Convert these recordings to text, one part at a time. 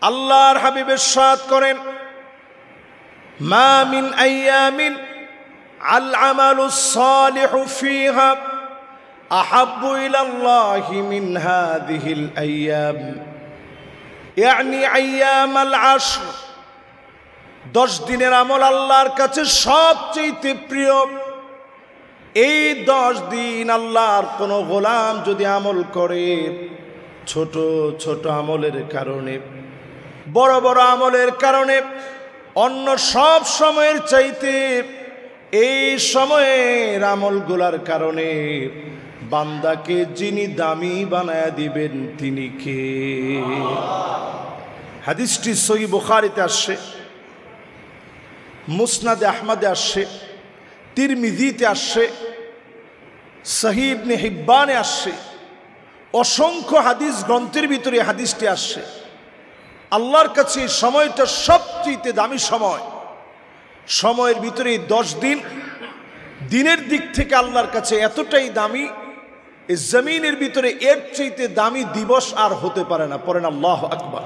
আল্লাহর হাবিব ইরশাদ করেন, মা মিন আইয়ামিন আল আমালুস সালিহু ফিহা আহাব্বু ইলাল্লাহি মিন হাযিহিল আইয়াম, ইয়ানি আইয়ামাল আশর। 10 দিনের আমল আল্লাহর কাছে সবচেয়ে প্রিয়। এই 10 দিন আল্লাহর কোন গোলাম যদি আমল করে, ছোট ছোট আমলের কারণে, বড় বড় আমলের কারণে, অন্য সব সময়ের চাইতে এই সময়ের আমলগুলার কারণে বান্দাকে যিনি দামি বানায়া দিবেন তিনি কে? হাদিসটি সহিহ বুখারীতে আসছে, মুসনাদে আহমদে আসছে, তিরমিজিতে আসছে, সহিহ ইবনে হিব্বানে আসছে। অসংখ্য হাদিস গ্রন্থের ভিতরে হাদিসটি আসছে। আল্লাহর কাছে সময়টা সবচেয়ে দামি সময়। সময়ের ভিতরে 10 দিন, দিনের দিক থেকে আল্লাহর কাছে এতটাই দামি, এই জমিনের ভিতরে এর চাইতে দামি দিবস আর হতে পারে না। পড়েন আল্লাহু আকবার।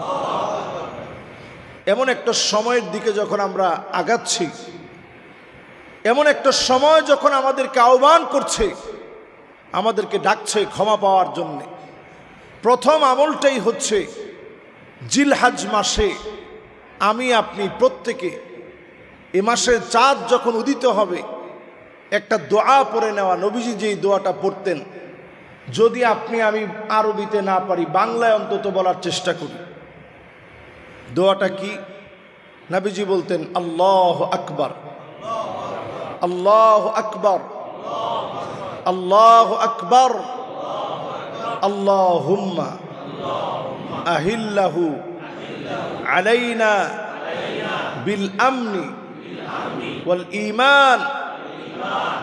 এমন একটা সময়ের দিকে যখন আমরা আগাচ্ছি, এমন একটা সময় যখন আমাদেরকে আহ্বান করছে, আমাদেরকে ডাকছে ক্ষমা পাওয়ার জন্যে, প্রথম আমলটাই হচ্ছে জিলহজ মাসে আমি আপনি প্রত্যেকে এ মাসের চাঁদ যখন উদিত হবে একটা দোয়া পড়ে নেওয়া। নবীজি যেই দোয়াটা পড়তেন, যদি আপনি আমি আরবিতে না পারি, বাংলায় অন্তত বলার চেষ্টা করি। দোয়াটা কি? নবীজি বলতেন, আল্লাহু আকবার, আল্লাহু আকবার, আল্লাহু আকবার, আল্লাহুম্মা আহিল্লাহু আলাইনা বিল আমনি ওয়াল ঈমান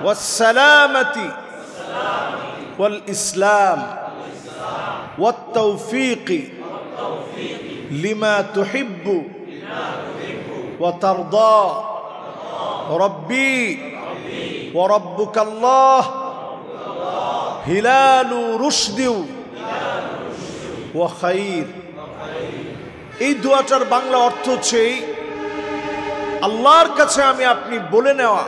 ওয়াস সালামাতি ওয়াল ইসলাম ওয়াত তাওফীকি লিমা তুহিব্বু ওয়া তারদা রব্বি ওয়া রাব্বুকাল্লাহ হিলালু রুশদি ওয়া খাইর। এই দোয়াটার বাংলা অর্থ হচ্ছে আল্লাহর কাছে আমি আপনি বলে নেওয়া,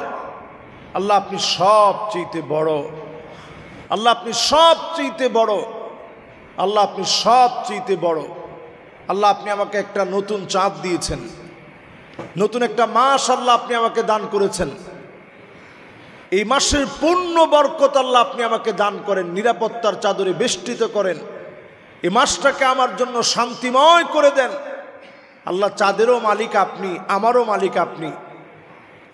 আল্লাহ আপনি সবচেয়ে বড়, আল্লাহ আপনি সবচেয়ে বড়, আল্লাহ আপনি সবচেয়ে বড়। আল্লাহ আপনি আমাকে একটা নতুন চাঁদ দিয়েছেন, নতুন একটা মাস আল্লাহ আপনি আমাকে দান করেছেন। এই মাসের পূর্ণ বরকত আল্লাহ আপনি আমাকে দান করেন, নিরাপত্তার চাদরে বেষ্টিত করেন। এই মাসটাকে আমার জন্য শান্তিময় করে দেন। আল্লাহ চাঁদেরও মালিক আপনি, আমারও মালিক আপনি।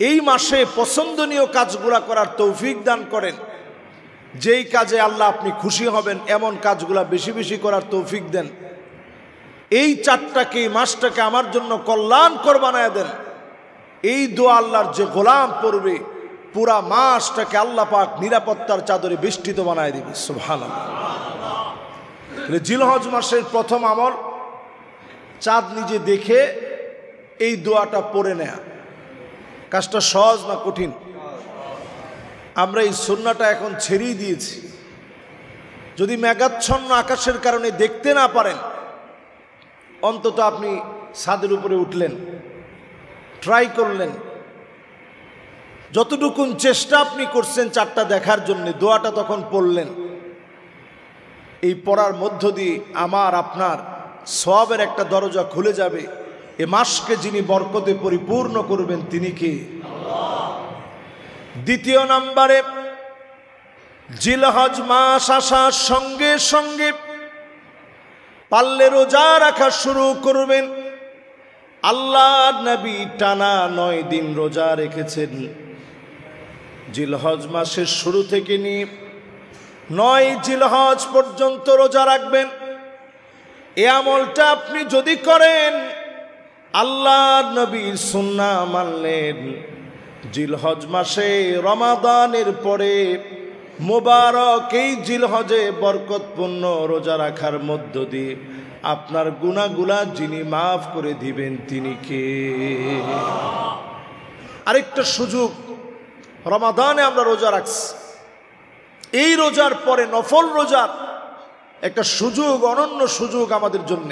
এই মাসে পছন্দনীয় কাজগুলা করার তৌফিক দান করেন। যেই কাজে আল্লাহ আপনি খুশি হবেন এমন কাজগুলা বেশি বেশি করার তৌফিক দেন। এই চাঁদটাকে, এই মাসটাকে আমার জন্য কল্যাণকর বানায় দেন। এই দোয়া আল্লাহর যে গোলাম পড়বে, পুরা মাসটাকে আল্লাহ পাক নিরাপত্তার চাদরে বেষ্টিত বানায় দিবে। সুবহানাল্লাহ। জিলহজ মাসের প্রথম আমল চাঁদ নিজে দেখে এই দোয়াটা পড়ে নেয়া। কাজটা সহজ না কঠিন? আমরা এই সুন্নাহটা এখন ছেড়েই দিয়েছি। যদি মেঘাচ্ছন্ন আকাশের কারণে দেখতে না পারেন, অন্তত আপনি ছাদের উপরে উঠলেন, ট্রাই করলেন, যতটুকুন চেষ্টা আপনি করছেন চাঁদটা দেখার জন্য, দোয়াটা তখন পড়লেন। এই পড়ার মধ্য দিয়ে আমার আপনার সওয়াবের একটা দরজা খুলে যাবে। এ মাসকে যিনি বরকতে পরিপূর্ণ করবেন তিনি কে? আল্লাহ। দ্বিতীয় নম্বরে, জিলহজ মাস আসার সঙ্গে সঙ্গে পারলে রোজা রাখা শুরু করবেন। আল্লাহর নবী টানা 9 দিন রোজা রেখেছেন। জিলহজ মাসের শুরু থেকে নিয়ে 9 জিলহজ পর্যন্ত রোজা রাখবেন। এই আমলটা আপনি যদি করেন, আল্লাহর নবীর সুন্নাহ মানলেন, জিলহজ মাসে রমাদানের পরে মোবারক এই জিলহজে বরকতপূর্ণ রোজা রাখার মধ্য দিয়ে আপনার গুনাহগুলা যিনি মাফ করে দিবেন তিনি কে? আরেকটা সুযোগ, রমাদানে আমরা রোজা রাখছি, এই রোজার পরে নফল রোজার একটা সুযোগ, অনন্য সুযোগ আমাদের জন্য।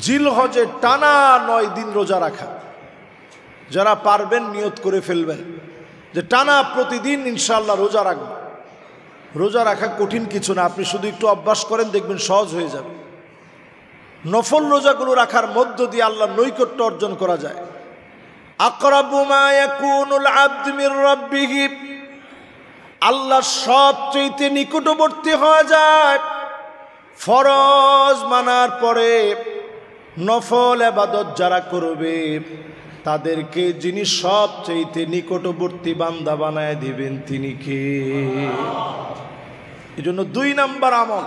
জিলহজে টানা 9 দিন রোজা রাখা। যারা পারবেন নিয়ত করে ফেলবেন যে টানা প্রতিদিন ইনশাআল্লাহ রোজা রাখবেন। রোজা রাখা কঠিন কিছু না, আপনি শুধু একটু অভ্যাস করেন দেখবেন সহজ হয়ে যাবে। নফল রোজাগুলো রাখার মধ্য দিয়ে আল্লাহর নৈকট্য অর্জন করা যায়। আকরাবু মা ইয়াকুনুল আবদু মির রাব্বিহি, আল্লাহ সবচেয়ে নিকটবর্তী হওয়া যায় ফরজ মানার পরে। নফল ইবাদত যারা করবে তাদেরকে যিনি সবচেয়ে নিকটবর্তী বান্দা বানায় দিবেন তিনি কে? এই জন্য 2 নাম্বার আমল,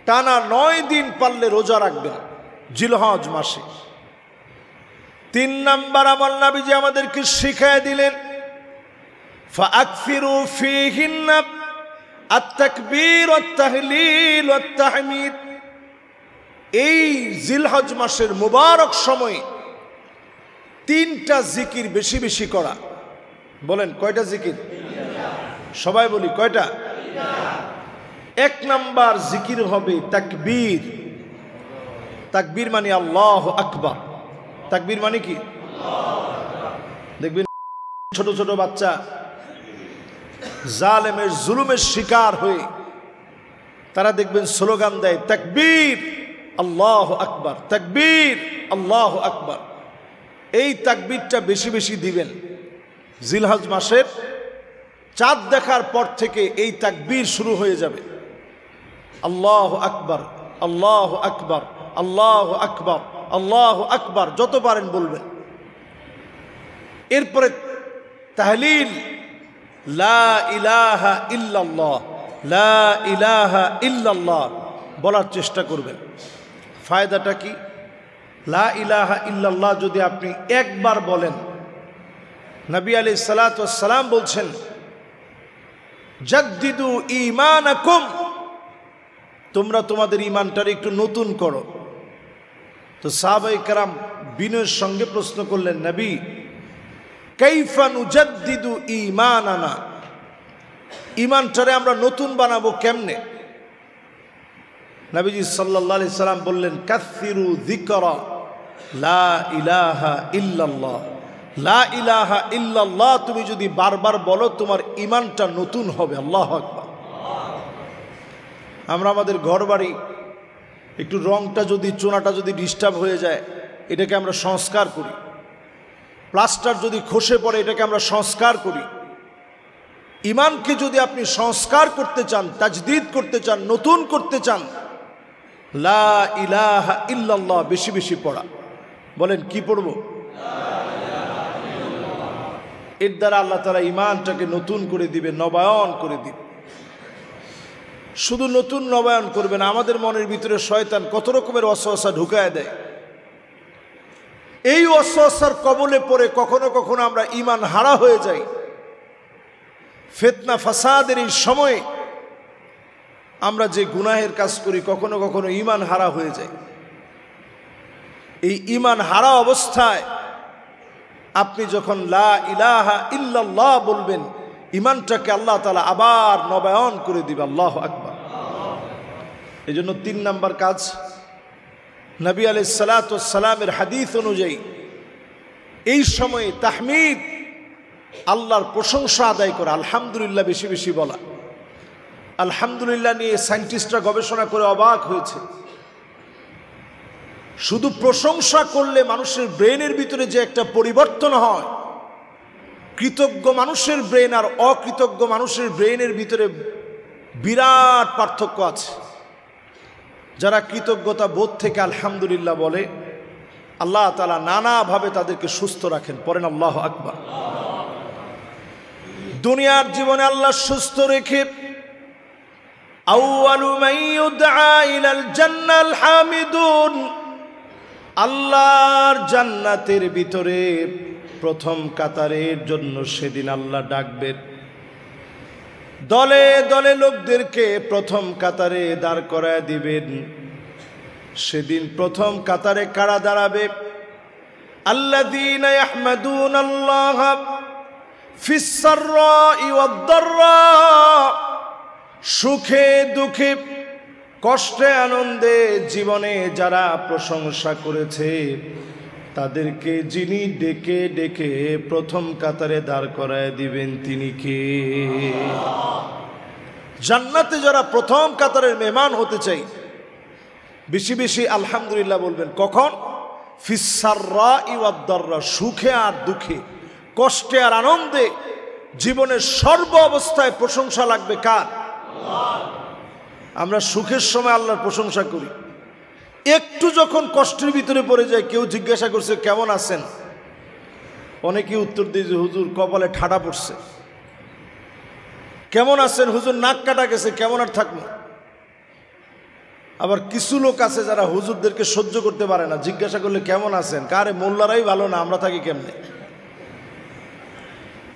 টানা 9 দিন পারলে রোজা রাখবেন জিলহজ মাসে। 3 নাম্বার আমল নবীজি আমাদেরকে শিখিয়ে দিলেন, ফাআকফিরু ফীহিন্না আত-তাকবীর ওয়াত-তাহলিল ওয়াত-তাহমিদ। এই জিলহজ মাসের মুবারক সময়ে 3টা জিকির বেশি বেশি করা। বলেন কয়টা জিকির? সবাই বলি কয়টা? 1 নাম্বার জিকির হবে তাকবীর। তাকবীর মানে আল্লাহু আকবার। তাকবীর মানে কি? দেখবেন ছোট ছোট বাচ্চা জালেমের জুলুমের শিকার হয়ে তারা দেখবেন স্লোগান দেয় তাকবীর আল্লাহু আকবার, তাকবীর আল্লাহু আকবার। এই তাকবীরটা বেশি বেশি দিবেন। জিলহজ মাসের চাঁদ দেখার পর থেকে এই তাকবীর শুরু হয়ে যাবে। আল্লাহু আকবার, আল্লাহু আকবার, আল্লাহু আকবার, আল্লাহু আকবার, যত পারেন বলবেন। এরপরে তাহলিল, লা ইলাহা ইল্লাল্লাহ, লা ইলাহা ইল্লাল্লাহ বলার চেষ্টা করবেন। ফায়দাটা কি? লা ইলাহা ইল্লাল্লাহ যদি আপনি একবার বলেন, নবী আলাইহিস সালাতু ওয়াস সালাম বলছেন জাদ্দিদু ঈমানাকুম, তোমরা তোমাদের ঈমানটারে একটু নতুন করো। তো সাহাবায়ে কেরাম বিনয়ের সঙ্গে প্রশ্ন করলেন, নবী কাইফা নুজাদ্দিদু ঈমানানা, ঈমানটারে আমরা নতুন বানাবো কেমনে? নবীজি সাল্লাল্লাহু আলাইহি সাল্লাম বললেন, কাসসিরু যিকরা লা ইলাহা ইল্লাল্লাহ। লা ইলাহা ইল্লাল্লাহ তুমি যদি বারবার বলো তোমার ঈমানটা নতুন হবে। আল্লাহু আকবার। আমরা আমাদের ঘরবাড়ি একটু রংটা যদি, চোনাটা যদি ডিস্টার্ব হয়ে যায়, এটাকে আমরা সংস্কার করি। প্লাস্টার যদি খসে পড়ে, এটাকে আমরা সংস্কার করি। ঈমানকে যদি আপনি সংস্কার করতে চান, তাজদীদ করতে চান, নতুন করতে চান, লা ইলাহা ইল্লাল্লাহ বেশি বেশি পড়া। বলেন কি পড়ব? এর দ্বারা আল্লাহ তাআলা ঈমানটাকে নতুন করে দিবে, নবায়ন করে দিবে। শুধু নতুন নবায়ন করবে না, আমাদের মনের ভিতরে শয়তান কত রকমের ওয়াসওয়াসা ঢুকায় দেয়। এই ওয়াসওয়াসার কবলে পড়ে কখনো কখনো আমরা ঈমান হারা হয়ে যাই। ফিতনা ফাসাদের এই সময়ে আমরা যে গুনাহের কাজ করি, কখনো কখনো ঈমান হারা হয়ে যায়। এই ঈমান হারা অবস্থায় আপনি যখন লা ইলাহা ইল্লাল্লাহ বলবেন, ঈমানটাকে আল্লাহ তাআলা আবার নবায়ন করে দিবে। আল্লাহু আকবার। এই জন্য 3 নাম্বার কাজ, নবী আলাইহিস সালাতু ওয়াস সালামের হাদিস অনুযায়ী এই সময়ে তাহমিদ, আল্লাহর প্রশংসা আদায় করা, আলহামদুলিল্লাহ বেশি বেশি বলা। আলহামদুলিল্লাহ নিয়ে সায়েন্টিস্টরা গবেষণা করে অবাক হয়েছে। শুধু প্রশংসা করলে মানুষের ব্রেনের ভিতরে যে একটা পরিবর্তন হয়, কৃতজ্ঞ মানুষের ব্রেন আর অকৃতজ্ঞ মানুষের ব্রেনের ভিতরে বিরাট পার্থক্য আছে। যারা কৃতজ্ঞতা বোধ থেকে আলহামদুলিল্লাহ বলে, আল্লাহ তাআলা নানাভাবে তাদেরকে সুস্থ রাখেন। পড়েন আল্লাহু আকবার। দুনিয়ার জীবনে আল্লাহ সুস্থ রেখে আউয়ালু মান ইউদআ ইলাল জান্নাল হামিদুন, আল্লাহর জান্নাতের ভিতরে প্রথম কাতারের জন্য সেদিন আল্লাহ ডাকবেন। দলে দলে লোকদেরকে প্রথম কাতারে দাঁড় করায় দিবেন। সেদিন প্রথম কাতারে কারা দাঁড়াবে? আল্লাযীনা ইয়াহমাদুনাল্লাহ ফিস সাররাই ওয়াদ দাররা, সুখে দুঃখে কষ্টে আনন্দে জীবনে যারা প্রশংসা করেছে তাদেরকে যিনি ডেকে ডেকে প্রথম কাতারে দাঁড় করায় দিবেন তিনি কে? জান্নাতে যারা প্রথম কাতারের মেহমান হতে চাই বেশি বেশি আলহামদুলিল্লাহ বলবেন। কখন? ফিসাররাই ওয়াদ-দাররা, সুখে আর দুঃখে, কষ্টে আর আনন্দে, জীবনের সর্ব অবস্থায় প্রশংসা লাগবে কার? আমরা সুখের সময় আল্লাহর প্রশংসা করি, একটু যখন কষ্টের ভিতরে পড়ে যায়, কেউ জিজ্ঞাসা করছে কেমন আছেন, অনেকে উত্তর দিয়ে যে হুজুর কপালে ঠাডা পড়ছে। কেমন আছেন হুজুর, নাক কাটা গেছে, কেমন আর থাকবো। আবার কিছু লোক আছে যারা হুজুরদেরকে সহ্য করতে পারে না, জিজ্ঞাসা করলে কেমন আছেন, কারে মোল্লারাই ভালো না, আমরা থাকি কেমনে।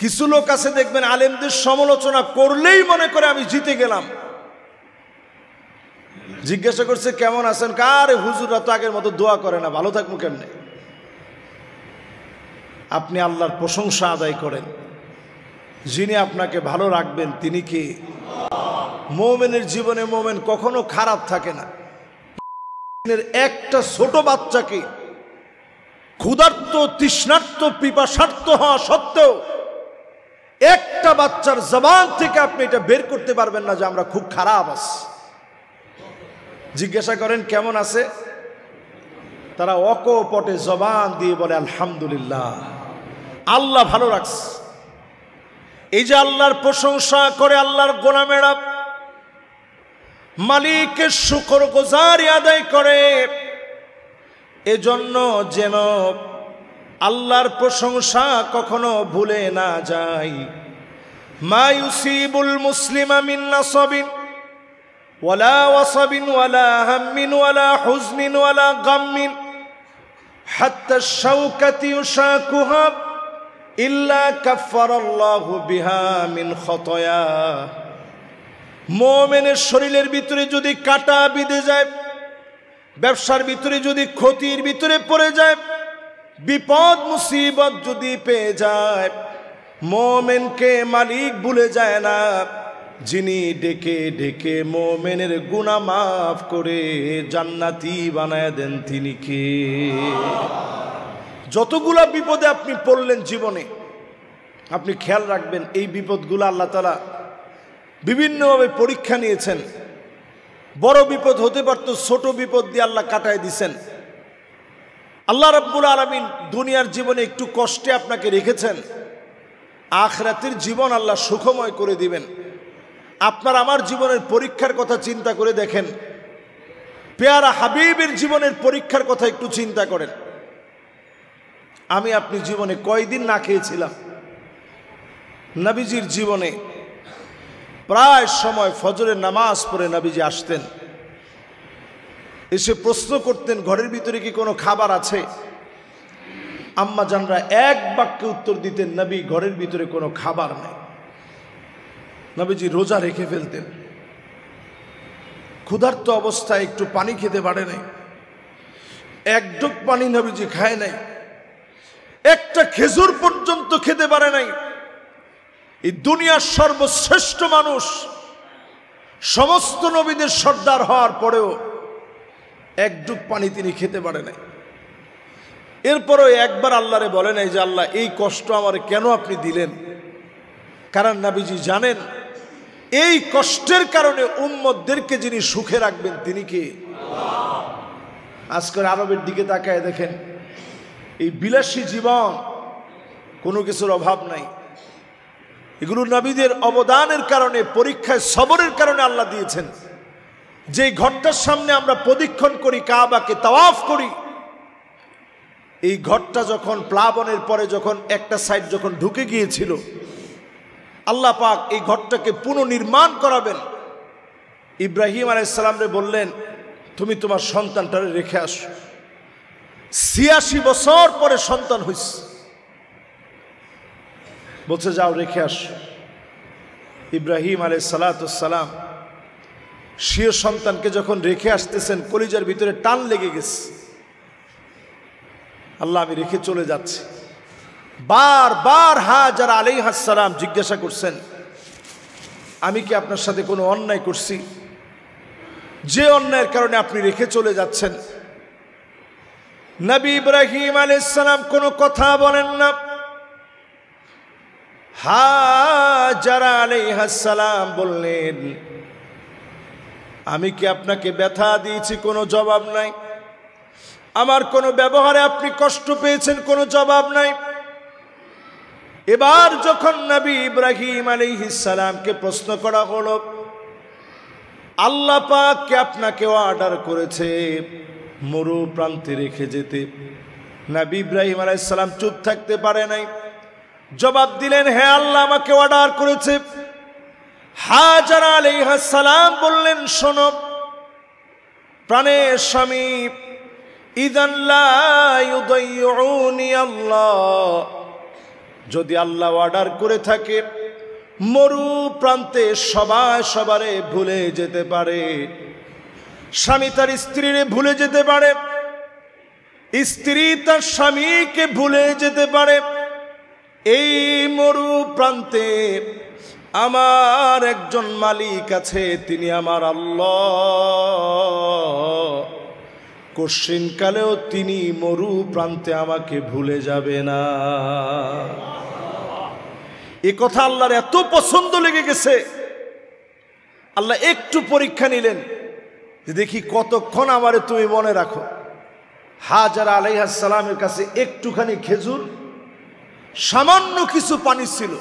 কিছু লোক আছে দেখবেন আলেমদের সমালোচনা করলেই মনে করে আমি জিতে গেলাম। জিজ্ঞাসা করছে কেমন আছেন, কারে হুজুররা তো আগের মতো দোয়া করে না, ভালো থাকবো কেমনে। আপনি আল্লাহর প্রশংসা আদায় করেন, যিনি আপনাকে ভালো রাখবেন তিনি কি? মুমিনের জীবনে মুমিন কখনো খারাপ থাকে না। একটা ছোট বাচ্চাকে ক্ষুধার্ত, তৃষ্ণার্ত, পিপাসার্ত হওয়া সত্ত্বেও একটা বাচ্চার জবান থেকে আপনি এটা বের করতে পারবেন না যে আমরা খুব খারাপ আছি। জিজ্ঞাসা করেন কেমন আছে, তারা অকপটে জবান দিয়ে বলে আলহামদুলিল্লাহ, আল্লাহ ভালো রাখছে। এই যে আল্লাহর প্রশংসা করে আল্লাহর গোলামেরা মালিকের শুকরগুজারি আদায় করে, এজন্য যেন আল্লাহর প্রশংসা কখনো ভুলে না যায়। মা ইউসিবুল মুসলিমা মিন নাসাবিন ওয়ালা ওয়াসাবিন ওয়ালা হাম্মিন ওয়ালা হুজনিন ওয়ালা গাম্মিন হাত্তা শাওকাতি ইউশাকুহা ইল্লা কাফফারাল্লাহু বিহা মিন খতায়া। মুমিনের শরীরের ভিতরে যদি কাটা বিঁধে যায়, ব্যবসার ভিতরে যদি ক্ষতির ভিতরে পড়ে যায়, বিপদ মুসিবত যদি পেয়ে যায়, মুমিনকে মালিক ভুলে যায় না, যিনি ডেকে ডেকে মুমিনের গুনাহ মাফ করে জান্নাতি বানায় দেন তিনি কে? যতগুলা বিপদে আপনি পড়লেন জীবনে, আপনি খেয়াল রাখবেন এই বিপদগুলো আল্লাহ তাআলা বিভিন্নভাবে পরীক্ষা নিয়েছেন। বড় বিপদ হতে পারত, ছোট বিপদ দিয়ে আল্লাহ কাটায় দিছেন। আল্লাহ রাব্বুল আলামিন দুনিয়ার জীবনে একটু কষ্টে আপনাকে রেখেছেন, আখিরাতের জীবন আল্লাহ সুখময় করে দিবেন। আপনার আমার জীবনের পরীক্ষার কথা চিন্তা করে দেখেন, পেয়ারা হাবিবের জীবনের পরীক্ষার কথা একটু চিন্তা করেন। আমি আপনি জীবনে কয়দিন না খেয়েছিলাম? নবীজির জীবনে প্রায় সময় ফজরের নামাজ পড়ে নবীজি আসতেন, এসে প্রশ্ন করতেন ঘরের ভিতরে কি কোনো খাবার আছে? আম্মা জানরা এক বাক্যে উত্তর দিতেন, নবী ঘরের ভিতরে কোনো খাবার নেই। নবীজি রোজা রেখে ফেলতেন, ক্ষুধার্ত অবস্থায় একটু পানি খেতে পারে নাই, এক ঢোক পানি নবীজি খায় নাই, একটা খেজুর পর্যন্ত খেতে পারে নাই। এই দুনিয়ার সর্বশ্রেষ্ঠ মানুষ, সমস্ত নবীদের সর্দার হওয়ার পরেও এক ঢোক পানি তিনি খেতে পারে নাই। এরপরও একবার আল্লাহরে বলে নাই যে আল্লাহ এই কষ্ট আমার কেন আপনি দিলেন? কারণ নবীজি জানেন এই কষ্টের কারণে উম্মতদেরকে যিনি সুখে রাখবেন তিনি কে? আজকের আরবের দিকে তাকায় দেখেন, এই বিলাসী জীবন, কোনো কিছুর অভাব নাই। এগুলো নবীদের অবদানের কারণে, পরীক্ষায় সবরের কারণে আল্লাহ দিয়েছেন। যেই ঘরটার সামনে আমরা প্রদক্ষিণ করি, কাবাকে তাওয়াফ করি, এই ঘরটা যখন প্লাবনের পরে যখন একটা সাইড যখন ঢুকে গিয়েছিল, আল্লাহ পাক এই ঘরটাকে পুনর্নির্মাণ করাবেন। ইব্রাহিম আলাইহিস সালামরে বললেন তুমি তোমার সন্তানটারে রেখে আসো। ৮৬ বছর পরে সন্তান হইছে, বলছে যাও রেখে আসো। ইব্রাহিম আলাইহিস সালাম সে সন্তানকে যখন রেখে আসতেছেন, কলিজার ভিতরে টান লেগে গেছে, আল্লাহ আমি রেখে চলে যাচ্ছি। বারবার হাজার আলাইহিস সালাম জিজ্ঞাসা করছেন আমি কি আপনার সাথে কোনো অন্যায় করছি? যে অন্যায়ের কারণে আপনি রেখে চলে যাচ্ছেন। নবী ইব্রাহিম আলাইহিস সালাম কোনো কথা বলেন না। হাজারা আলাইহিস সালাম বললেন, আমি কি আপনাকে ব্যথা দিয়েছি? কোনো জবাব নাই। আমার কোনো ব্যবহারে আপনি কষ্ট পেয়েছেন? কোনো জবাব নাই। এবার যখন নবী ইব্রাহিম আলাইহিস সালামকে প্রশ্ন করা হলো, আল্লাহ পাক কে আপনাকে অর্ডার করেছে মরু প্রান্তে রেখে যেতে? নবী ইব্রাহিম আলাইহিস সালাম চুপ থাকতে পারে নাই, জবাব দিলেন, হ্যাঁ আল্লাহ আমাকে অর্ডার করেছে। হাজারা আলাইহিস সালাম বললেন, শোনো প্রাণের স্বামী, ইযান লা ইউদাইউনি আল্লাহ, যদি আল্লাহ অর্ডার করে থাকে মরু প্রান্তে সবাই সবারে ভুলে যেতে পারে। স্বামী তার স্ত্রীরে ভুলে যেতে পারে, স্ত্রী তার স্বামীকে ভুলে যেতে পারে। এই মরু প্রান্তে আমার একজন মালিক আছে, তিনি আমার আল্লাহ। কশিনকালেও তিনি মরু প্রান্তে আমাকে ভুলে যাবে না। এ কথা আল্লাহর এত পছন্দ লেগে গেছে, আল্লাহ একটু পরীক্ষা নিলেন যে দেখি কতক্ষণ আমারে তুমি মনে রাখো। হাজারা আলাইহিস সালামের কাছে একটুখানি খেজুর, সামান্য কিছু পানি ছিল।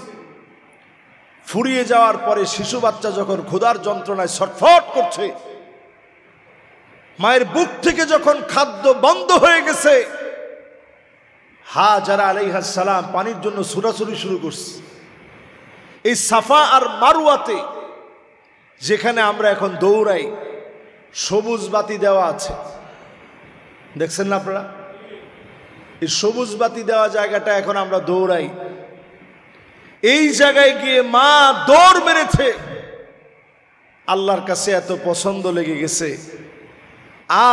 ফুরিয়ে যাওয়ার পরে শিশু বাচ্চা যখন ক্ষুধার যন্ত্রণায় ছটফট করছে, মায়ের বুক থেকে যখন খাদ্য বন্ধ হয়ে গেছে, হাজারা আলাইহিস সালাম পানির জন্য ছুটাছুটি শুরু করছে। এই সাফা আর মারওয়াতে যেখানে আমরা এখন দৌড়াই, সবুজ বাতি দেওয়া আছে, দেখছেন না আপনারা? এই সবুজ বাতি দেওয়া জায়গাটা এখন আমরা দৌড়াই। এই জায়গায় গিয়ে মা দৌড় মেরেছে, আল্লাহর কাছে এত পছন্দ লেগে গেছে।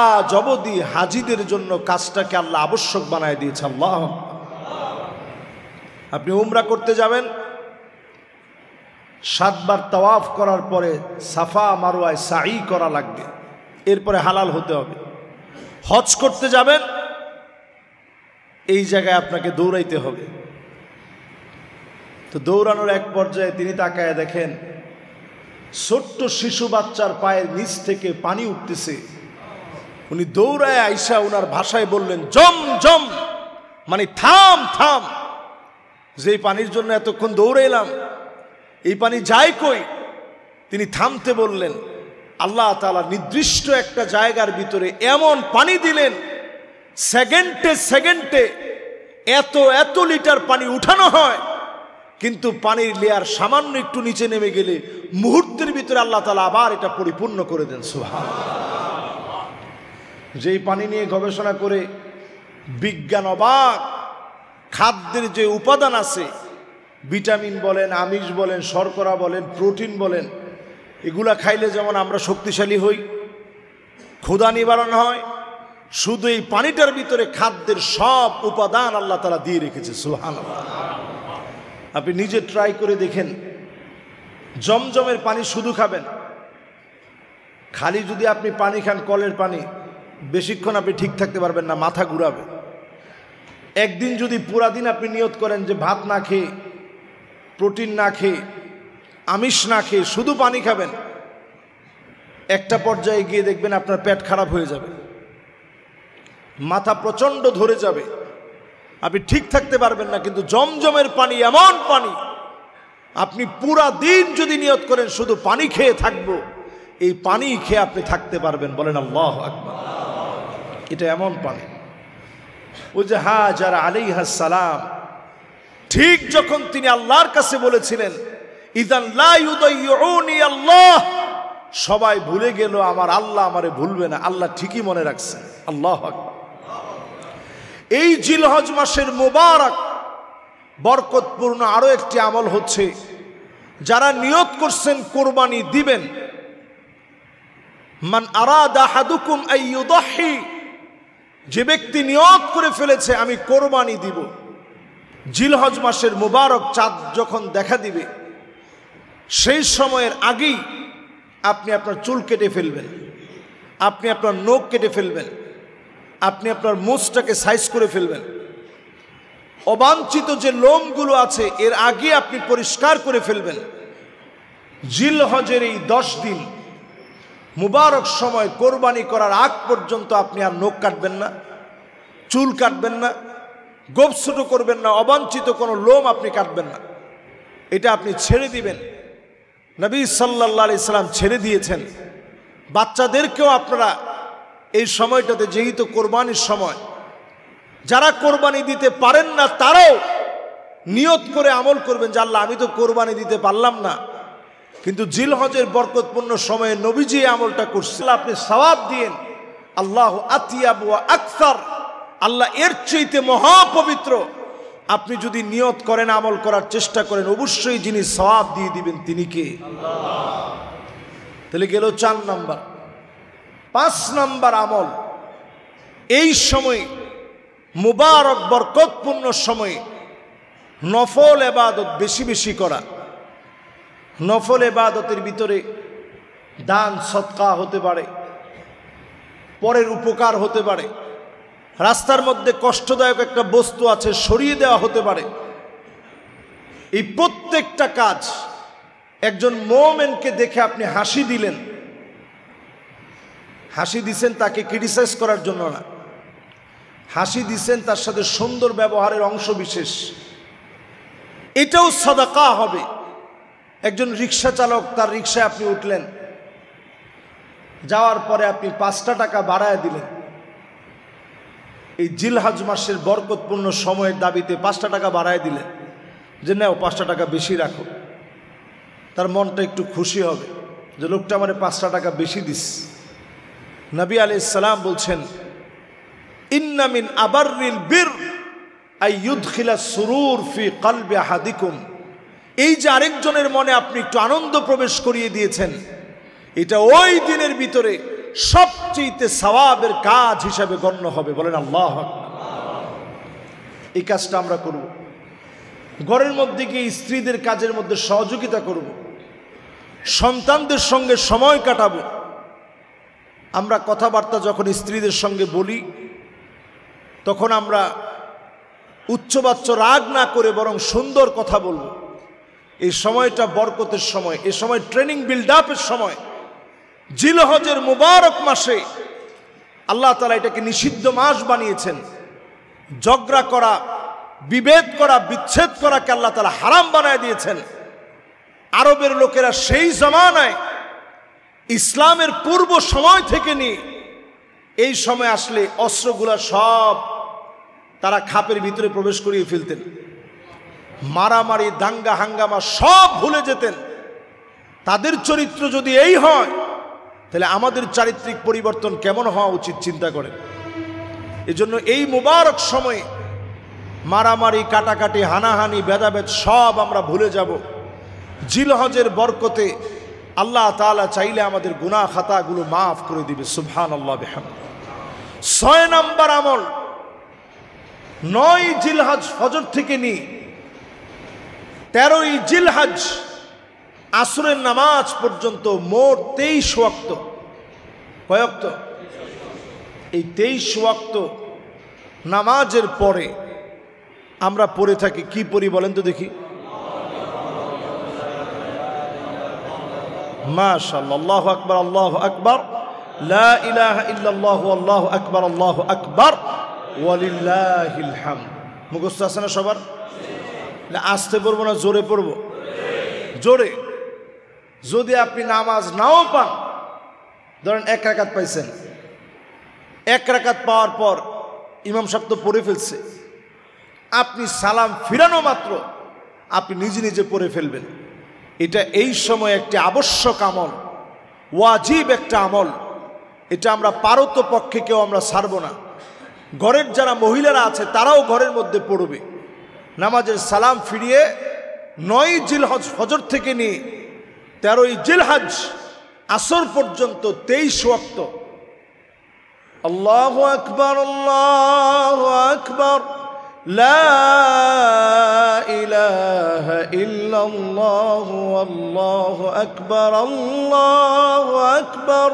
আজ অবধি হাজিদের জন্য কাজটাকে আল্লাহ আবশ্যক বানায় দিয়েছে। আল্লাহ, আপনি উমরা করতে যাবেন, 7 বার তাওয়াফ করার পরে সাফা মারওয়ায় সাই করা লাগবে, এরপরে হালাল হতে হবে। হজ করতে যাবেন, এই জায়গায় আপনাকে দৌড়াইতে হবে। তো দৌড়ানোর এক পর্যায়ে তিনি তাকায় দেখেন ছোট্ট শিশু বাচ্চার পায়ের নিচ থেকে পানি উঠতেছে। উনি দৌড়ায় আইসা ওনার ভাষায় বললেন, জম জম, মানে থাম থাম। যেই পানির জন্য এতক্ষণ দৌড়াইলাম, এই পানি যায় কই? তিনি থামতে বললেন। আল্লাহ তাআলা নির্দিষ্ট একটা জায়গার ভিতরে এমন পানি দিলেন, সেকেন্ডে সেকেন্ডে এত এত লিটার পানি উঠানো হয়, কিন্তু পানির লেয়ার সামান্য একটু নিচে নেমে গেলে মুহূর্তের ভিতরে আল্লাহ তাআলা আবার এটা পরিপূর্ণ করে দেন। সুবহানাল্লাহ। যেই পানি নিয়ে গবেষণা করে বিজ্ঞান অবাক, খাদ্যের যে উপাদান আছে, ভিটামিন বলেন, আমিষ বলেন, শর্করা বলেন, প্রোটিন বলেন, এগুলা খাইলে যেমন আমরা শক্তিশালী হই, ক্ষুধা নিবারণ হয়, শুধু এই পানিটার ভিতরে খাদ্যের সব উপাদান আল্লাহ তাআলা দিয়ে রেখেছে। সুবহানাল্লাহ। আপনি নিজে ট্রাই করে দেখেন, জমজমের পানি শুধু খাবেন, খালি যদি আপনি পানি খান কলের পানি, বেশিক্ষণ আপনি ঠিক থাকতে পারবেন না, মাথা ঘুরাবে। একদিন যদি পুরা দিন আপনি নিয়ত করেন যে ভাত না খেয়ে, প্রোটিন না খেয়ে, আমিষ না খেয়ে শুধু পানি খাবেন, একটা পর্যায়ে গিয়ে দেখবেন আপনার পেট খারাপ হয়ে যাবে, মাথা প্রচণ্ড ধরে যাবে, আপনি ঠিক থাকতে পারবেন না। কিন্তু জমজমের পানি এমন পানি, আপনি পুরা দিন যদি নিয়ত করেন শুধু পানি খেয়ে থাকবো, এই পানি খেয়ে আপনি থাকতে পারবেন। বলেন আল্লাহু আকবার। এটা এমন পানি। ওই যে হাজারা আলাইহিস সালাম ঠিক যখন তিনি আল্লাহর কাছে বলেছিলেন, ইযান লা ইউদাইউনি আল্লাহ, সবাই ভুলে গেল, আমার আল্লাহ আমারে ভুলবে না। আল্লাহ ঠিকই মনে রাখছেন। আল্লাহু আকবার। এই জিলহজ মাসের মুবারক বরকতপূর্ণ আরো একটি আমল হচ্ছে, যারা নিয়ত করছেন কোরবানি দিবেন, মান আরাদা আহাদুকুম আইয়ুদাহি, যে ব্যক্তি নিয়ত করে ফেলেছে আমি কোরবানি দিব, জিলহজ মাসের মুবারক চাঁদ যখন দেখা দিবে সেই সময়ের আগেই আপনি আপনার চুল কেটে ফেলবেন। আপনি আপনার নখ কেটে ফেলবেন, আপনি আপনার মুছটাকে সাইজ করে ফেলবেন, অবাঞ্ছিত যে লোমগুলো আছে এর আগে আপনি পরিষ্কার করে ফেলবেন। জিলহজের এই 10 দিন মুবারক সময় কোরবানি করার আগ পর্যন্ত আপনি আর নখ কাটবেন না, চুল কাটবেন না, গোঁফ ছোট করবেন না, অবাঞ্ছিত কোনো লোম আপনি কাটবেন না। এটা আপনি ছেড়ে দিবেন। নবী সাল্লাল্লাহু আলাইহি সাল্লাম ছেড়ে দিয়েছেন। বাচ্চাদেরকেও আপনারা এই সময়টাতে, যেহেতু কোরবানির সময়, যারা কোরবানি দিতে পারেন না তারাও নিয়ত করে আমল করবেন যে আল্লাহ আমি তো কোরবানি দিতে পারলাম না, কিন্তু জিলহজের বরকতপূর্ণ সময়ে নবীজি আমলটা করছে, আপনি সওয়াব দিয়েন। আল্লাহ আতিয়াব ওয়া আকসার, আল্লাহ এর চাইতে মহাপবিত্র। আপনি যদি নিয়ত করেন, আমল করার চেষ্টা করেন, অবশ্যই যিনি সওয়াব দিয়ে দিবেন তিনি কে? আল্লাহ। তাহলে গেল 4 নাম্বার। 5 নাম্বার আমল, এই সময় মুবারক বরকতপূর্ণ সময়ে নফল ইবাদত বেশি বেশি করা। নফল ইবাদতের ভিতরে দান সদকা হতে পারে, পরের উপকার হতে পারে, রাস্তার মধ্যে কষ্টদায়ক একটা বস্তু আছে সরিয়ে দেওয়া হতে পারে। এই প্রত্যেকটা কাজ একজন মুমিনকে দেখে আপনি হাসি দিলেন, হাসি দিছেন তাকে ক্রিটিসাইজ করার জন্য না, হাসি দিছেন তার সাথে সুন্দর ব্যবহারের অংশ বিশেষ, এটাও সাদাকা হবে। একজন রিক্সা চালক, তার রিক্সায় আপনি উঠলেন, যাওয়ার পরে আপনি 5টা টাকা বাড়ায় দিলেন। এই জিলহজ মাসের বরকতপূর্ণ সময়ের দাবিতে 5টা টাকা বাড়ায় দিলেন যে নাও 5টা টাকা বেশি রাখো। তার মনটা একটু খুশি হবে যে লোকটা আমারে 5টা টাকা বেশি দিস। নবী আলাইহিস সালাম বলছেন, ইন্না মিন আবাররিল বির আই ইউদখিলা সুরুর ফি কলবি আহাদিকুম। এই যে আরেকজনের মনে আপনি একটু আনন্দ প্রবেশ করিয়ে দিয়েছেন, এটা ওই দিনের ভিতরে সবচেয়ে সওয়াবের কাজ হিসাবে গণ্য হবে। বলেন আল্লাহু আকবার। এই কাজটা আমরা করব। ঘরের মধ্যে গিয়ে স্ত্রীদের কাজের মধ্যে সহযোগিতা করব, সন্তানদের সঙ্গে সময় কাটাবো। আমরা কথাবার্তা যখন স্ত্রীদের সঙ্গে বলি, তখন আমরা উচ্চবাচ্য রাগ না করে বরং সুন্দর কথা বলবো। এই সময়টা বরকতের সময়, এই সময় ট্রেনিং বিল্ড আপের সময়। জিলহজের মুবারক মাসে আল্লাহ তাআলা এটাকে নিষিদ্ধ মাস বানিয়েছেন। ঝগড়া করা, বিভেদ করা, বিচ্ছেদ করাকে আল্লাহ তাআলা হারাম বানায় দিয়েছেন। আরবের লোকেরা সেই জামানায়, ইসলামের পূর্ব সময় থেকে নিয়ে এই সময় আসলে অস্ত্রগুলা সব তারা খাপের ভিতরে প্রবেশ করিয়ে ফেলতেন। মারামারি, দাঙ্গা হাঙ্গামা সব ভুলে যেতেন। তাদের চরিত্র যদি এই হয়, তাহলে আমাদের চারিত্রিক পরিবর্তন কেমন হওয়া উচিত চিন্তা করেন। এজন্য এই মুবারক সময়ে মারামারি, কাটাকাটি, হানাহানি, ভেদাভেদ সব আমরা ভুলে যাব। জিলহজের বরকতে আল্লাহ তাআলা চাইলে আমাদের গুনাহ খাতাগুলো মাফ করে দিবে। সুবহানাল্লাহ বিহামদিহি। 6 নাম্বার আমল, 9 জিলহজ ফজর থেকে নিয়ে 13 জিলহজ আসরের নামাজ পর্যন্ত মোট 23 ওয়াক্ত। কয় ওয়াক্ত? এই 23 ওয়াক্ত নামাজের পরে আমরা পড়ে থাকি, কি পড়ি বলেন তো দেখি? মাশাআল্লাহ, আল্লাহু আকবার, আল্লাহু আকবার, লা ইলাহা ইল্লাল্লাহু, আল্লাহু আকবার, আল্লাহু আকবার, ওয়ালিল্লাহিল হামদ। মুখস্থ আছে না সবার? আস্তে পড়বো না জোরে পড়বো? জোরে। যদি আপনি নামাজ নাও পান, ধরেন 1 রাকাত পাইছেন, 1 রাকাত পাওয়ার পর ইমাম সাহেব তো পড়ে ফেলছে, আপনি সালাম ফিরানো মাত্র আপনি নিজে নিজে পড়ে ফেলবেন। এটা এই সময় একটি আবশ্যক আমল, ওয়াজিব একটা আমল। এটা আমরা পারত পক্ষে কেউ আমরা ছাড়ব না। ঘরের যারা মহিলারা আছে তারাও ঘরের মধ্যে পড়বে। নামাজের সালাম ফিরিয়ে 9 জিলহজ ফজর থেকে নিয়ে 13 জিলহজ আসর পর্যন্ত 23 ওয়াক্ত আল্লাহু আকবার, আল্লাহু আকবার, লা ইলাহা ইল্লাল্লাহু, আল্লাহু আকবার, আল্লাহু আকবার,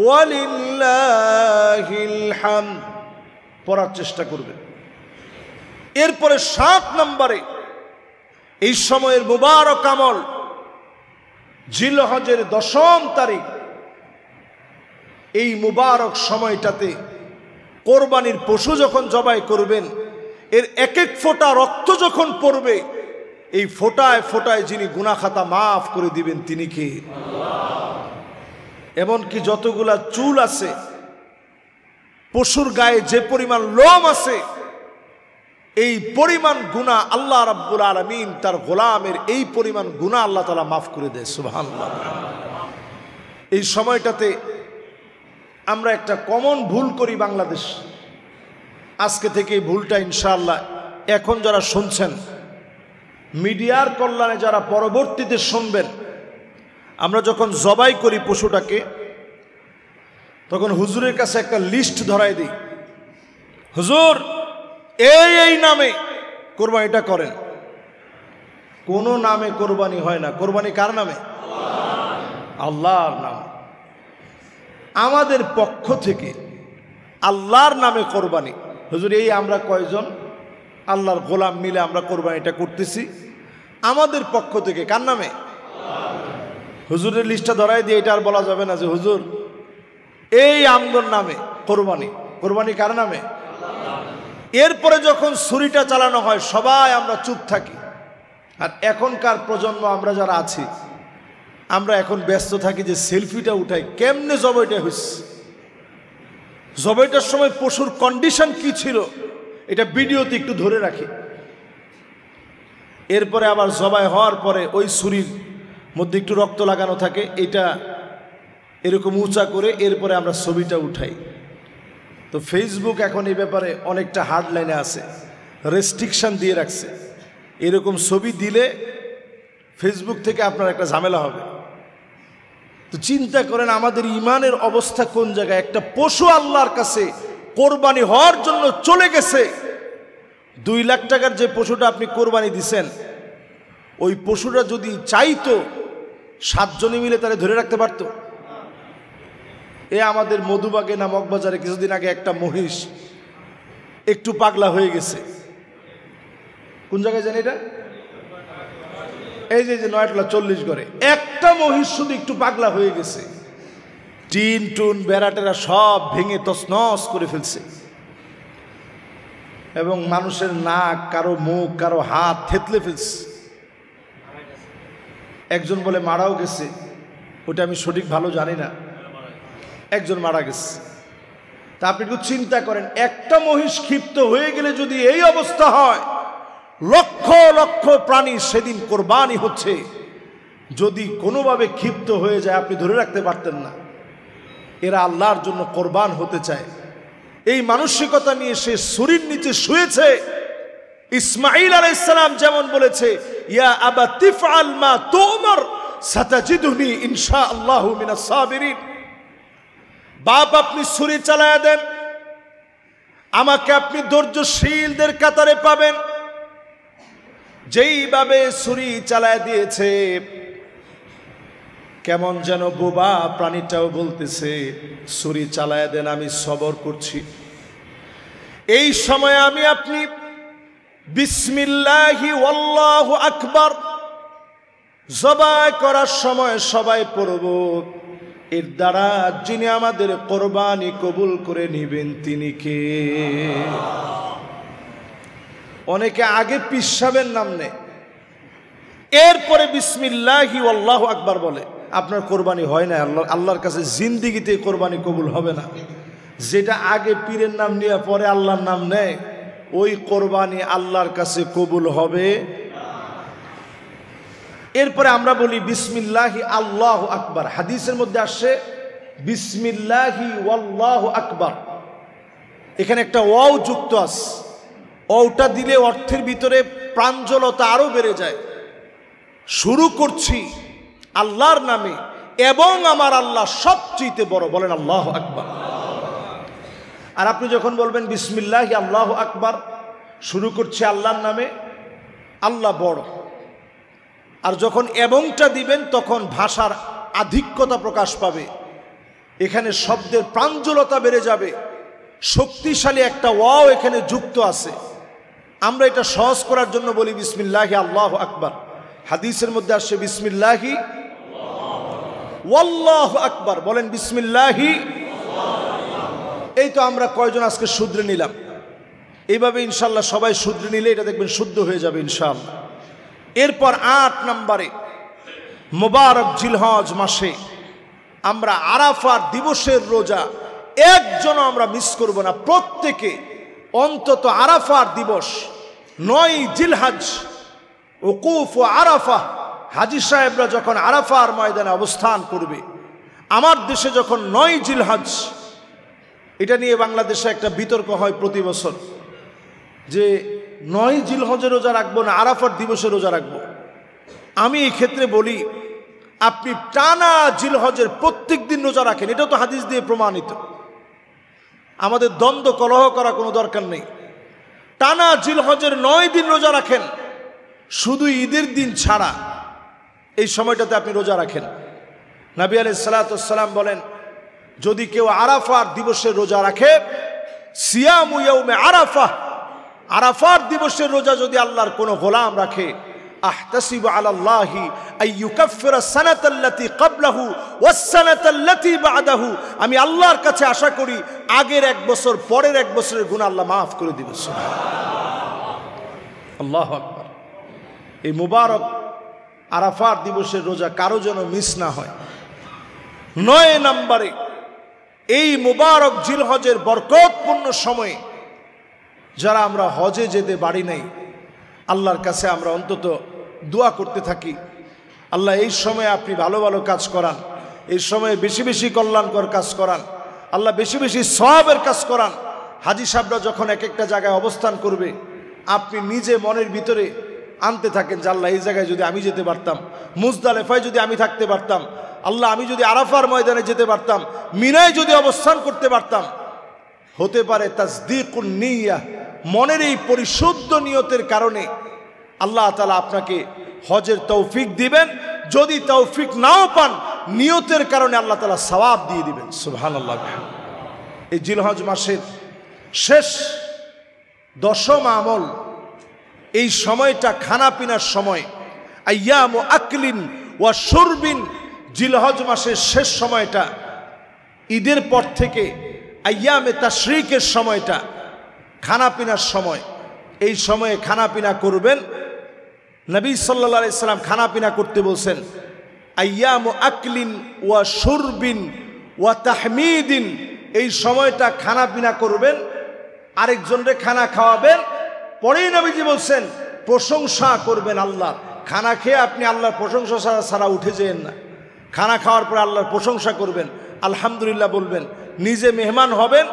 ওয়ালিল্লাহিল হামদ পড়ার চেষ্টা করবেন। এরপরে 7 নম্বরে এই সময়ের মুবারক আমল জিলহজের 10ম তারিখ, এই মুবারক সময়টাতে কোরবানির পশু যখন জবাই করবেন, এর এক এক ফোঁটা রক্ত যখন পড়বে, এই ফোঁটায় ফোঁটায় যিনি গুনাহ খাতা মাফ করে দিবেন তিনি কে? এমনকি যতগুলা চুল আছে, পশুর গায়ে যে পরিমাণ লোম আছে, এই পরিমাণ গুনাহ আল্লাহ রাব্বুল আলামিন তার গোলামের এই পরিমাণ গুনাহ আল্লাহ তাআলা মাফ করে দেয়। সুবহানাল্লাহ। এই সময়টাতে আমরা একটা কমন ভুল করি বাংলাদেশ। আজকে থেকে এই ভুলটা ইনশাআল্লাহ এখন যারা শুনছেন, মিডিয়ার কল্যাণে যারা পরবর্তীতে শুনবেন, আমরা যখন জবাই করি পশুটাকে, তখন হুজুরের কাছে একটা লিস্ট ধরাই দিই, হুজুর এই নামে কোরবানিটা করেন। কোনো নামে কোরবানি হয় না। কোরবানি কার নামে? আল্লাহর নামে। আমাদের পক্ষ থেকে আল্লাহর নামে কোরবানি। হুজুর এই আমরা কয়জন আল্লাহর গোলাম মিলে আমরা কোরবানিটা করতেছি, আমাদের পক্ষ থেকে কার নামে? হুজুরের লিস্টটা ধরাই দিয়ে এটা আর বলা যাবে না যে হুজুর এই আমগর নামে কোরবানি। কোরবানি কার নামে? এরপরে যখন ছুরিটা চালানো হয় সবাই আমরা চুপ থাকি। আর এখনকার প্রজন্ম আমরা যারা আছি, আমরা এখন ব্যস্ত থাকি যে সেলফিটা উঠাই, কেমনে জবাইটা হয়েছে, জবাইটার সময় পশুর কন্ডিশন কি ছিল এটা ভিডিওতে একটু ধরে রাখি। এরপরে আবার জবাই হওয়ার পরে ওই ছুরির মধ্যে একটু রক্ত লাগানো থাকে, এটা এরকম উঁচা করে এরপরে আমরা ছবিটা উঠাই। তো ফেসবুক এখন এই ব্যাপারে অনেকটা হার্ড লাইনে আছে, রেস্ট্রিকশন দিয়ে রাখছে। এরকম ছবি দিলে ফেসবুক থেকে আপনার একটা ঝামেলা হবে। তো চিন্তা করেন আমাদের ইমানের অবস্থা কোন জায়গায়। একটা পশু আল্লাহর কাছে কোরবানি হওয়ার জন্য চলে গেছে। 2 লাখ টাকার যে পশুটা আপনি কোরবানি দিছেন, ওই পশুটা যদি চাইতো 7 জনে মিলে তারে ধরে রাখতে পারত। আমাদের মধুবাগে না মগবাজারে কিছুদিন আগে একটা মহিষ একটু পাগলা হয়ে গেছে। কোন জায়গায় জানি এটা? এই যে 940 গড়ে একটা মহিষ শুধু একটু পাগলা হয়ে গেছে। টিন টুন বেড়াটেরা সব ভেঙে তছনছ করে ফেলছে, এবং মানুষের নাক, কারো মুখ, কারো হাত থেতলে ফেলছে। একজন বলে মারাও গেছে, ওটা আমি সঠিক ভালো জানি না, একজন মারা গেছে। তা আপনি একটু চিন্তা করেন, একটা মহিষ ক্ষিপ্ত হয়ে গেলে যদি এই অবস্থা হয়, লক্ষ লক্ষ প্রাণী সেদিন কোরবানি হচ্ছে, যদি কোনোভাবে ক্ষিপ্ত হয়ে যায় আপনি ধরে রাখতে পারতেন না। এরা আল্লাহর জন্য কোরবান হতে চায়, এই মানসিকতা নিয়ে সে ছুরির নিচে শুয়েছে। ইসমাঈল আলাইহিস সালাম যেমন বলেছে, ইয়া আবা তিফআল মা তুমার সাতাজিদুনি ইনশাআল্লাহু মিনাস সাবিরিন। বাপ আপনি ছুরি চালায়া দেন, আমাকে আপনি ধৈর্যশীলদের কাতারে পাবেন। যেইভাবে ছুরি চালায়া দিয়েছে, কেমন যেন বোবা প্রাণীটাও বলতেছে ছুরি চালায়া দেন, আমি সবর করছি। এই সময় আমি আপনি বিসমিল্লাহি ওয়াল্লাহু আকবার জবাই করার সময় সবাই পড়ব, এর দ্বারা যিনি আমাদের কোরবানি কবুল করে নেবেন তিনি কে? অনেকে আগে পিসাবের নাম নেয়, এরপরে বিসমিল্লাহি আল্লাহু আকবার বলে। আপনার কোরবানি হয় না, আল্লাহর কাছে জিন্দিগিতে কোরবানি কবুল হবে না। যেটা আগে পীরের নাম নিয়ে পরে আল্লাহর নাম নেয়, ওই কোরবানি আল্লাহর কাছে কবুল হবে। এরপরে আমরা বলি বিসমিল্লাহি আল্লাহু আকবার। হাদিসের মধ্যে আসে বিসমিল্লাহি ওয়াল্লাহু আকবার, এখানে একটা ওয়াও যুক্ত আছে। ওটা দিলে অর্থের ভিতরে প্রাঞ্জলতা আরো বেড়ে যায়। শুরু করছি আল্লাহর নামে, এবং আমার আল্লাহ সবচেয়ে বড়, বলেন আল্লাহু আকবার। আর আপনি যখন বলবেন বিসমিল্লাহি আল্লাহু আকবার, শুরু করছি আল্লাহর নামে, আল্লাহ বড়। আর যখন এবংটা দিবেন তখন ভাষার আধিক্যতা প্রকাশ পাবে। এখানে শব্দের প্রাঞ্জলতা বেড়ে যাবে, শক্তিশালী একটা ওয়াও এখানে যুক্ত আছে। আমরা এটা সহজ করার জন্য বলি বিসমিল্লাহি আল্লাহু আকবার। হাদিসের মধ্যে আসছে বিসমিল্লাহি ওয়াল্লাহু আকবার, বলেন বিসমিল্লাহি। এই তো আমরা কয়জন আজকে শুধরে নিলাম, এইভাবে ইনশাল্লাহ সবাই শুধরে নিলে এটা দেখবেন শুদ্ধ হয়ে যাবে ইনশাআল্লাহ। এরপর 8 নম্বরে মোবারক জিলহজ মাসে আমরা আরাফার দিবসের রোজা একজনও আমরা মিস করব না। প্রত্যেকে অন্তত আরাফার দিবস 9 জিলহজ ওকুফ ও আরাফা, হাজী সাহেবরা যখন আরাফার ময়দানে অবস্থান করবে, আমার দেশে যখন 9 জিলহজ, এটা নিয়ে বাংলাদেশে একটা বিতর্ক হয় প্রতি বছর যে 9 জিলহজের রোজা রাখবো না আরাফার দিবসে রোজা রাখবো। আমি এই ক্ষেত্রে বলি, আপনি টানা জিলহজের প্রত্যেক দিন রোজা রাখেন, এটা তো হাদিস দিয়ে প্রমাণিত। আমাদের দ্বন্দ্ব কলহ করা কোনো দরকার নেই। টানা জিলহজের 9 দিন রোজা রাখেন, শুধু ঈদের দিন ছাড়া এই সময়টাতে আপনি রোজা রাখেন। নবী আলাইহিস সালাতু ওয়াস সালাম বলেন, যদি কেউ আরাফার দিবসের রোজা রাখে, সিয়ামু ইয়াউমে আরাফা, আরাফার দিবসের রোজা যদি আল্লাহর কোনো গোলাম রাখে, আহতাসিবু আলাল্লাহি আইয়ুকাফিরা সানাতাল্লাতী ক্বাবলাহু ওয়াস সানাতাল্লাতী বা'দাহু, আমি আল্লাহর কাছে আশা করি আগের 1 বছর পরের 1 বছরের গুনাহ আল্লাহ মাফ করে দিবেন। আল্লাহু আকবার। এই মুবারক আরাফার দিবসের রোজা কারো যেন মিস না হয়। 9 নম্বরে এই মুবারক জিলহজের বরকতপূর্ণ সময়ে যারা আমরা হজে যেতে পারি নাই, আল্লাহর কাছে আমরা অন্তত দোয়া করতে থাকি, আল্লাহ এই সময়ে আপনি ভালো ভালো কাজ করান, এই সময়ে বেশি বেশি কল্যাণকর কাজ করান, আল্লাহ বেশি বেশি সওয়াবের কাজ করান। হাজী সাহেবরা যখন এক একটা জায়গায় অবস্থান করবে, আপনি নিজে মনের ভিতরে আনতে থাকেন যে আল্লাহ এই জায়গায় যদি আমি যেতে পারতাম, মুজদালেফায় যদি আমি থাকতে পারতাম, আল্লাহ আমি যদি আরাফার ময়দানে যেতে পারতাম, মিনায় যদি অবস্থান করতে পারতাম। হতে পারে তাসদীকুন নিয়্যাহ, মনের এই পরিশুদ্ধ নিয়তের কারণে আল্লাহ তাআলা আপনাকে হজের তৌফিক দিবেন। যদি তৌফিক নাও পান, নিয়তের কারণে আল্লাহ তাআলা সওয়াব দিয়ে দিবেন। সুবহানাল্লাহ। এই জিলহজ মাসের শেষ 10ম আমল, এই সময়টা খানা পিনার সময়, আইয়ামু আকলিন ওয়া শুরবিন। জিলহজ মাসের শেষ সময়টা, ঈদের পর থেকে আইয়ামে তাশরিকের সময়টা খানা পিনার সময়। এই সময়ে খানা পিনা করবেন। নবী সাল্লাল্লাহু আলাইহি সাল্লাম খানা পিনা করতে বলছেন, আইয়ামু আকলিন ওয়া শুরবিন ওয়া তাহমিদিন। এই সময়টা খানা পিনা করবেন, আরেকজনকে খানা খাওয়াবেন। পরেই নবীজি বলছেন প্রশংসা করবেন আল্লাহর। খানা খেয়ে আপনি আল্লাহর প্রশংসা ছাড়া উঠে যেন না। খানা খাওয়ার পরে আল্লাহর প্রশংসা করবেন, আলহামদুলিল্লাহ বলবেন, নিজে মেহমান হবেন,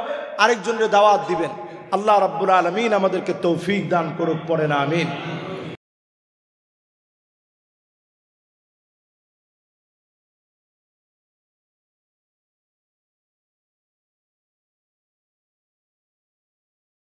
আরেকজনকে দাওয়াত দিবেন। আল্লাহ রাব্বুল আলামিন আমাদেরকে তৌফিক দান করুক, পড়েন আমিন।